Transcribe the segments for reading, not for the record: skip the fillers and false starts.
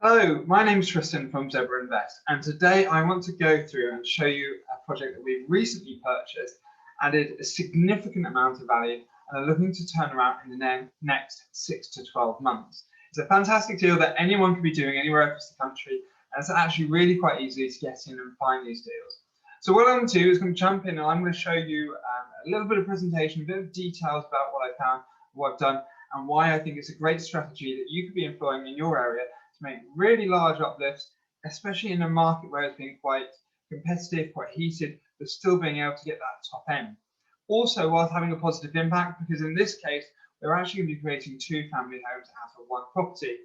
Hello, my name's Tristan from ZebraInvest, and today I want to go through and show you a project that we've recently purchased, added a significant amount of value, and are looking to turn around in the next 6 to 12 months. It's a fantastic deal that anyone can be doing anywhere across the country, and it's actually really quite easy to get in and find these deals. So what I'm going to do is I'm going to jump in and I'm going to show you a little bit of presentation, a bit of details about what I found, what I've done, and why I think it's a great strategy that you could be employing in your area to make really large uplifts, especially in a market where it's been quite competitive, quite heated, but still being able to get that top end. Also, whilst having a positive impact, because in this case, we're actually going to be creating 2 family homes out of 1 property.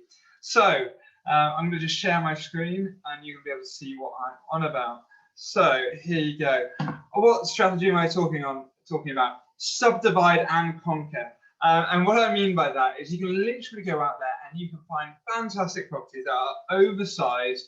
So I'm going to just share my screen and you can be able to see what I'm on about. So here you go. What strategy am I talking about? Subdivide and conquer. And what I mean by that is you can literally go out there and you can find fantastic properties that are oversized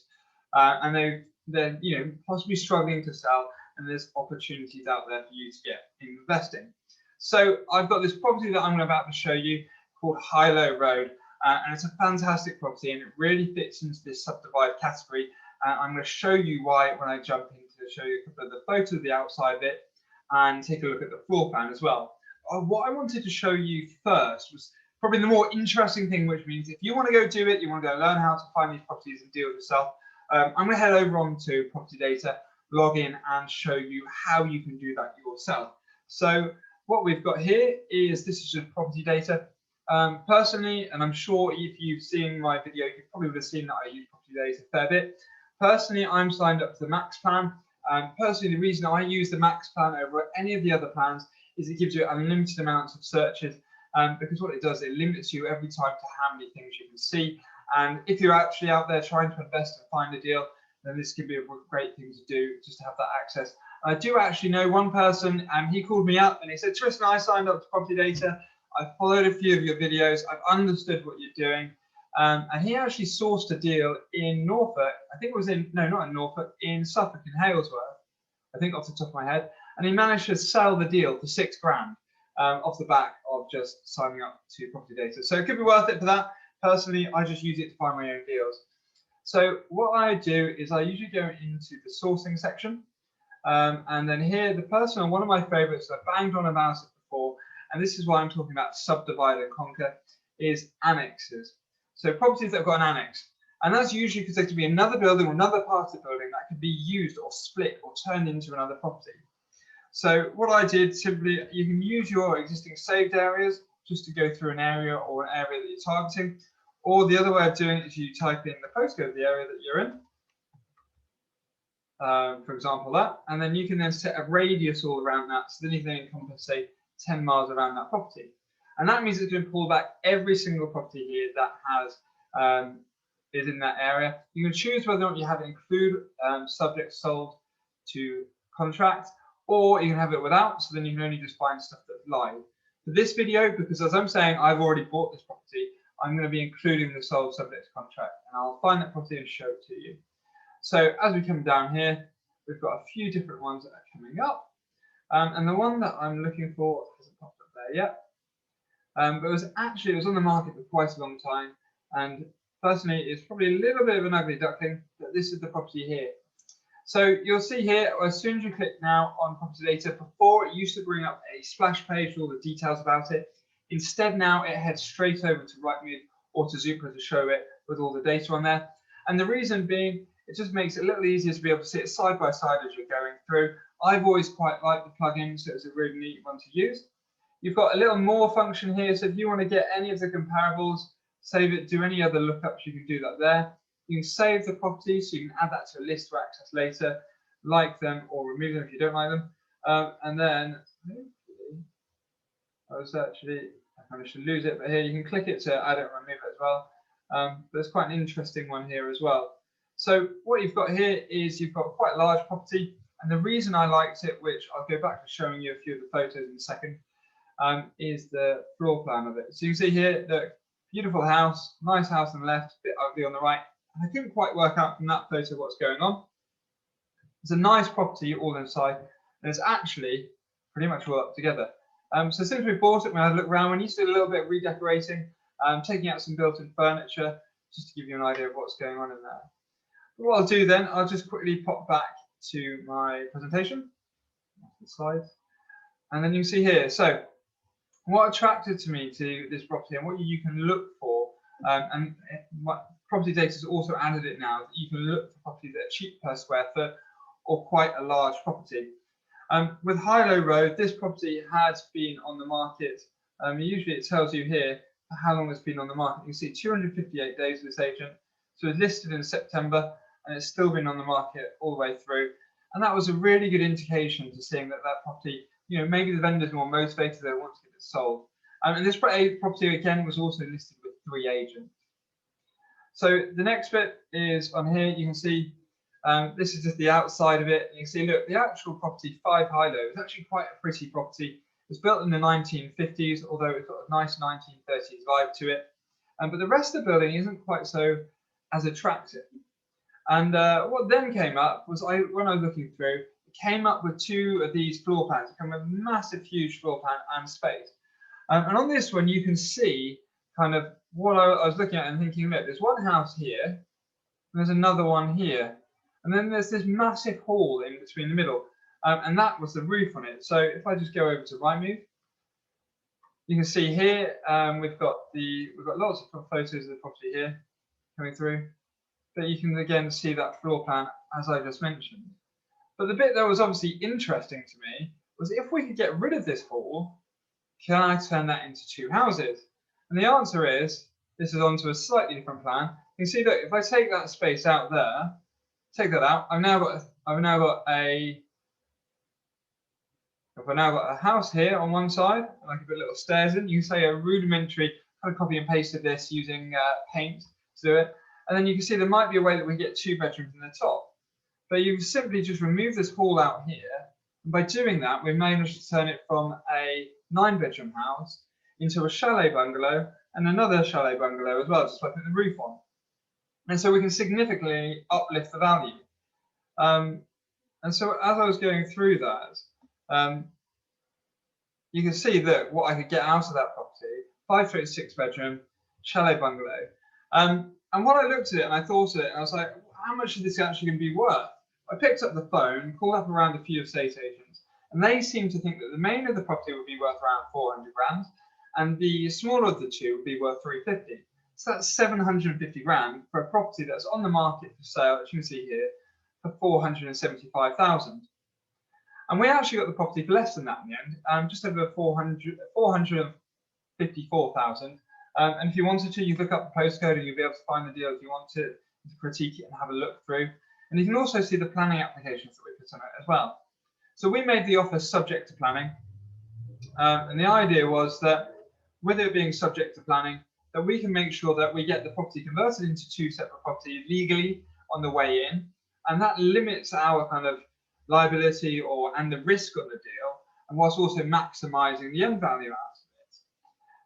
and they're possibly struggling to sell, and there's opportunities out there for you to get investing. So I've got this property that I'm about to show you called High-Low Road, and it's a fantastic property and it really fits into this subdivide category. I'm going to show you why when I jump in to show you a couple of the photos of the outside of it and take a look at the floor plan as well. What I wanted to show you first was probably the more interesting thing, which means if you want to go do it, you want to go learn how to find these properties and deal with yourself, I'm going to head over onto PropertyData, log in and show you how you can do that yourself. So what we've got here is, this is just PropertyData. Personally, and I'm sure if you've seen my video, you probably would have seen that I use PropertyData a fair bit. Personally, I'm signed up to the Max plan. Personally, the reason I use the Max plan over any of the other plans is it gives you unlimited amounts of searches, because what it does, it limits you every time to how many things you can see. And if you're actually out there trying to invest and find a deal, then this can be a great thing to do, just to have that access. I do actually know one person, and he called me up and he said, Tristan, I signed up to PropertyData. I followed a few of your videos. I've understood what you're doing. And he actually sourced a deal in Norfolk. I think it was not in Norfolk, in Suffolk, in Halesworth, I think off the top of my head. And he managed to sell the deal for £6 grand off the back of just signing up to PropertyData. So it could be worth it for that. Personally, I just use it to find my own deals. So what I do is I usually go into the sourcing section. And then here, the person, one of my favorites, I banged on about it before, and this is why I'm talking about subdivide and conquer, is annexes. So properties that have got an annex. And that's usually because there could be another building or another part of the building that could be used or split or turned into another property. So what I did, simply, you can use your existing saved areas just to go through an area or an area that you're targeting. Or the other way of doing it is you type in the postcode of the area that you're in. For example, that. And then you can then set a radius all around that. So then you can encompass, say, 10 miles around that property. And that means it's going to pull back every single property here that has is in that area. You can choose whether or not you have it include subject sold to contract, or you can have it without, so then you can only just find stuff that's live. For this video, because as I'm saying, I've already bought this property, I'm going to be including the sold subject to contract, and I'll find that property and show it to you. So as we come down here, we've got a few different ones that are coming up, and the one that I'm looking for hasn't popped up there yet. But it was on the market for quite a long time, and personally, it's probably a little bit of an ugly duckling, but this is the property here. So you'll see here, as soon as you click now on PropertyData, before it used to bring up a splash page with all the details about it. Instead now it heads straight over to Rightmove or to Zoopla to show it with all the data on there. And the reason being, it just makes it a little easier to be able to see it side by side as you're going through. I've always quite liked the plugin, so it's a really neat one to use. You've got a little more function here, so if you want to get any of the comparables, save it, do any other lookups, you can do that there. You can save the property, so you can add that to a list to access later, like them or remove them if you don't like them. And then, I managed to lose it, but here you can click it to add it or remove it as well. But it's quite an interesting one here as well. So what you've got here is you've got quite a large property, and the reason I liked it, which I'll go back to showing you a few of the photos in a second, is the floor plan of it. So you can see here, the beautiful house, nice house on the left, a bit ugly on the right. And I couldn't quite work out from that photo what's going on. It's a nice property all inside, and it's actually pretty much all up together. So since we bought it, we had a look around, we need to do a little bit of redecorating, taking out some built-in furniture, just to give you an idea of what's going on in there. But what I'll do then, I'll just quickly pop back to my presentation, the slides, and then you can see here. So what attracted to me to this property and what you can look for, and what PropertyData has also added it now, that you can look for properties that are cheap per square foot or quite a large property. With High Low Road, this property has been on the market. Usually it tells you here how long it's been on the market. You can see 258 days with this agent. So it's listed in September and it's still been on the market all the way through. And that was a really good indication to seeing that property, maybe the vendor's more motivated, they want to get it sold. And this property again was also listed with 3 agents. So the next bit is on here. You can see this is just the outside of it. You can see, look, the actual property, 5 High Low, is actually quite a pretty property. It was built in the 1950s, although it's got a nice 1930s vibe to it. But the rest of the building isn't quite so as attractive. And what then came up was, when I was looking through, it came up with 2 of these floor plans. It came with a massive, huge floor plan and space. And on this one, you can see kind of what I was looking at and thinking, look, there's one house here, and there's another one here. And then there's this massive hall in between the middle, and that was the roof on it. So if I just go over to Rightmove, you can see here we've got lots of photos of the property here coming through, but you can again see that floor plan as I just mentioned. But the bit that was obviously interesting to me was, if we could get rid of this hall, can I turn that into 2 houses? And the answer is, this is onto a slightly different plan. You can see that if I take that space out there, take that out, I've now got a house here on one side, and I can put little stairs in. You can say a rudimentary kind of copy and pasted this using paint to do it, and then you can see there might be a way that we get 2 bedrooms in the top. But you simply just remove this hall out here, and by doing that, we managed to turn it from a 9-bedroom house into a chalet bungalow and another chalet bungalow as well, just by putting the roof on. And so we can significantly uplift the value. And so as I was going through that, you can see that what I could get out of that property, 5-foot 6-bedroom chalet bungalow. And when I looked at it and I thought of it, and I was like, how much is this actually going to be worth? I picked up the phone, called up around a few estate agents, and they seemed to think that the main of the property would be worth around 400 grand, and the smaller of the 2 would be worth 350. So that's 750 grand for a property that's on the market for sale, as you can see here, for 475,000. And we actually got the property for less than that in the end, just over 454,000. And if you wanted to, you look up the postcode and you'll be able to find the deal if you want to critique it and have a look through. And you can also see the planning applications that we put on it as well. So we made the offer subject to planning. And the idea was that with it being subject to planning, that we can make sure that we get the property converted into 2 separate properties legally on the way in. And that limits our kind of liability and the risk on the deal, and whilst also maximising the end value out of it.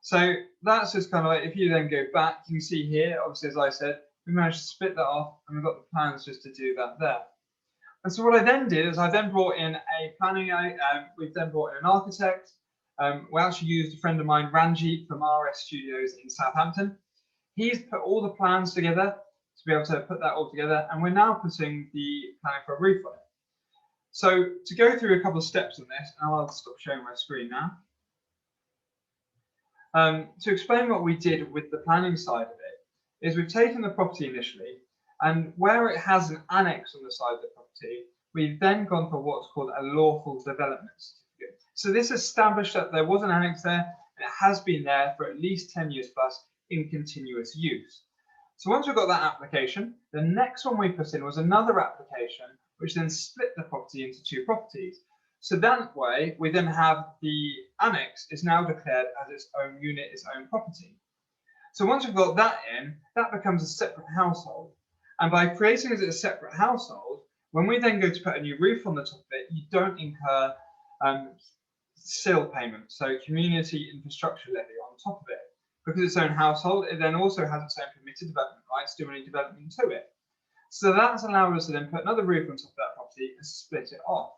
So that's just kind of like, if you then go back, you can see here, obviously, as I said, we managed to split that off, and we've got the plans just to do that there. And so what I then did is I then brought in a planning, we've then brought in an architect. We actually used a friend of mine, Ranjit from RS Studios in Southampton. He's put all the plans together to be able to put that all together, and we're now putting the planning for a roof on it. So to go through a couple of steps on this, and I'll stop showing my screen now. To explain what we did with the planning side of it, is we've taken the property initially, and where it has an annex on the side of the property, we've then gone for what's called a lawful development certificate. So this established that there was an annex there, and it has been there for at least 10 years plus in continuous use. So once we've got that application, the next one we put in was another application, which then split the property into 2 properties. So that way, we then have the annex is now declared as its own unit, its own property. So once we've got that in, that becomes a separate household. And by creating it as a separate household, when we then go to put a new roof on the top of it, you don't incur SIL payment, so community infrastructure levy on top of it. Because it's own household, it then also has its own permitted development rights to do any development to it. So that's allowed us to then put another roof on top of that property and split it off.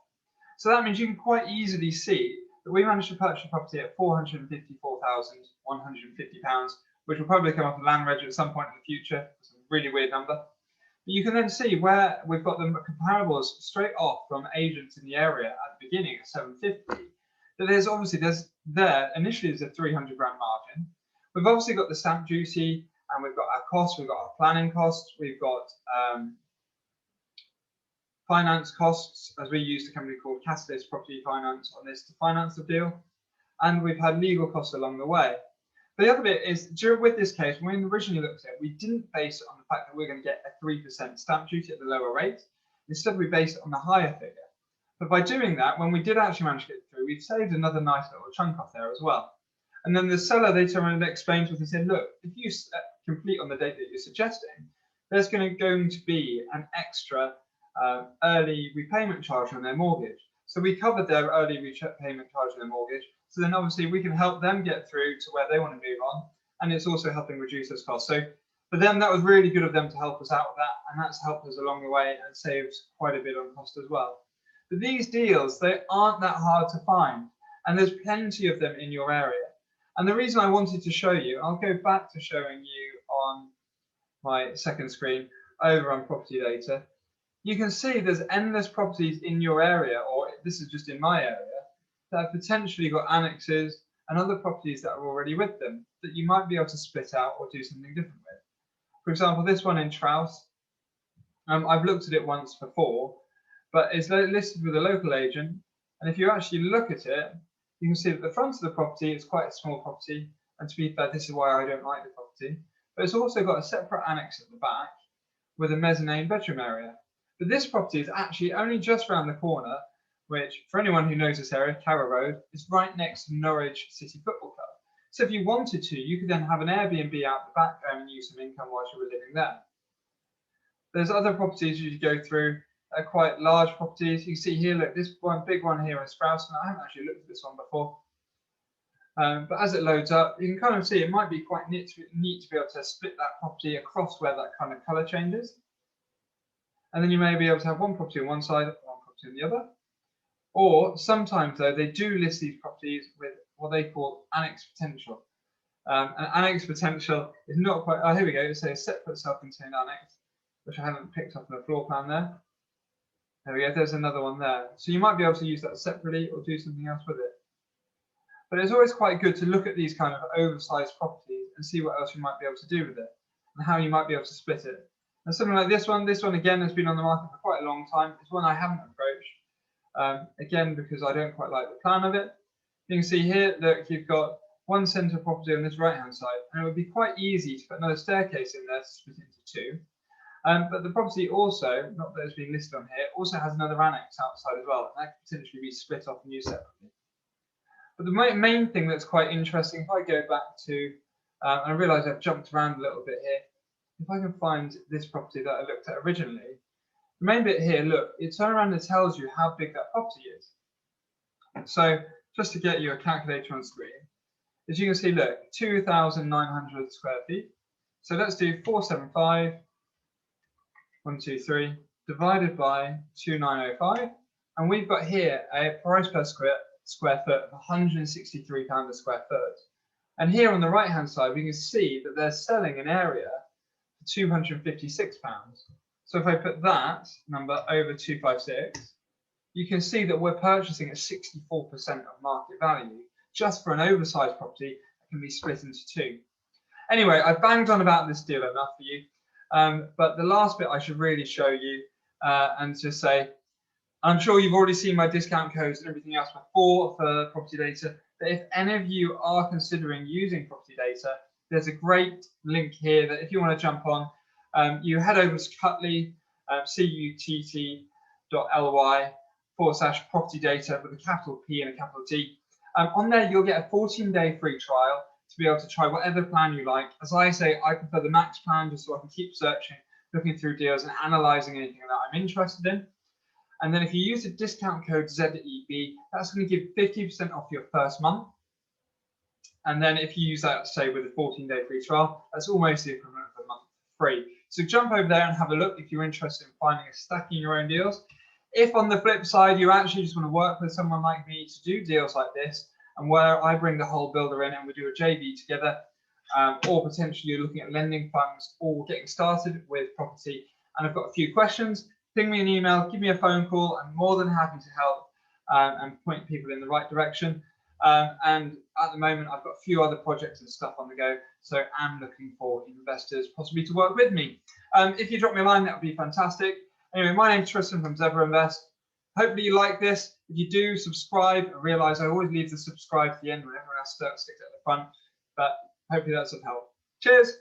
So that means you can quite easily see that we managed to purchase a property at £454,150 which will probably come off the land reg at some point in the future. It's a really weird number. But you can then see where we've got the comparables straight off from agents in the area at the beginning at 750. That there's obviously initially there's a 300 grand margin. We've obviously got the stamp duty, and we've got our costs, we've got our planning costs, we've got finance costs, as we used a company called Catalyst Property Finance on this to finance the deal, and we've had legal costs along the way. But the other bit is, with this case, when we originally looked at it, we didn't base it on the fact that we're going to get a 3% stamp duty at the lower rate. Instead, we based it on the higher figure. But by doing that, when we did actually manage to get through, we've saved another nice little chunk off there as well. And then the seller, they turned around and explained to us and said, look, if you complete on the date that you're suggesting, there's going to be an extra early repayment charge on their mortgage. So we covered their early repayment charge on their mortgage. So then obviously we can help them get through to where they want to move on. And it's also helping reduce those costs. So for them, that was really good of them to help us out with that. And that's helped us along the way and saves quite a bit on cost as well. But these deals, they aren't that hard to find. And there's plenty of them in your area. And the reason I wanted to show you, I'll go back to showing you on my second screen over on PropertyData. You can see there's endless properties in your area, or this is just in my area, that have potentially got annexes and other properties that are already with them that you might be able to split out or do something different with. For example, this one in Trouse, I've looked at it once before, but it's listed with a local agent. And if you actually look at it, you can see that the front of the property is quite a small property. And to be fair, this is why I don't like the property. But it's also got a separate annex at the back with a mezzanine bedroom area. But this property is actually only just around the corner, which, for anyone who knows this area, Carrow Road, is right next to Norwich City Football Club. So if you wanted to, you could then have an Airbnb out the back and use some income whilst you were living there. There's other properties you go through, quite large properties. You can see here, look, this one big one here in Sprouse, and I haven't actually looked at this one before. But as it loads up, you can kind of see it might be quite neat to be able to split that property across where that kind of colour changes. And then you may be able to have one property on one side, one property on the other. Or sometimes, though, they do list these properties with what they call annex potential. And annex potential is not quite, oh, here we go, it says separate self-contained annex, which I haven't picked up on the floor plan there. There we go, there's another one there. So you might be able to use that separately or do something else with it. But it's always quite good to look at these kind of oversized properties and see what else you might be able to do with it and how you might be able to split it. And something like this one again has been on the market for quite a long time. It's one I haven't approached, again, because I don't quite like the plan of it. You can see here that you've got one centre property on this right-hand side, and it would be quite easy to put another staircase in there to split into two. But the property also, not that it's been listed on here, also has another annex outside as well, and that could potentially be split off and used separately. But the main thing that's quite interesting, if I go back to, and I realise I've jumped around a little bit here, if I can find this property that I looked at originally, the main bit here, look, it turns around and tells you how big that property is. So just to get you a calculator on screen, as you can see, look, 2,900 square feet. So let's do 475, 123, divided by 2,905. And we've got here a price per square foot of £163 a square foot. And here on the right-hand side, we can see that they're selling an area for £256. So if I put that number over 256, you can see that we're purchasing at 64% of market value just for an oversized property that can be split into two. Anyway, I've banged on about this deal enough for you, but the last bit I should really show you and just say, I'm sure you've already seen my discount codes and everything else before for PropertyData, but if any of you are considering using PropertyData, there's a great link here that if you want to jump on, you head over to Cuttly, cuttly.ly/PropertyData with a capital P and a capital D. On there, you'll get a 14-day free trial to be able to try whatever plan you like. As I say, I prefer the max plan just so I can keep searching, looking through deals and analysing anything that I'm interested in. And then if you use the discount code ZEB, that's going to give 50% off your first month. And then if you use that, say, with a 14-day free trial, that's almost the equivalent of a month free. So jump over there and have a look if you're interested in finding and stacking your own deals. If on the flip side, you actually just want to work with someone like me to do deals like this, and where I bring the whole builder in and we do a JV together, or potentially you're looking at lending funds or getting started with property and I've got a few questions, ping me an email, give me a phone call. I'm more than happy to help and point people in the right direction. And at the moment, I've got a few other projects and stuff on the go, so I'm looking for investors possibly to work with me. If you drop me a line, that would be fantastic. Anyway, my name's Tristan from ZebraInvest. Hopefully you like this. If you do, subscribe. I realise I always leave the subscribe to the end when everyone else sticks it at the front, but hopefully that's of help. Cheers.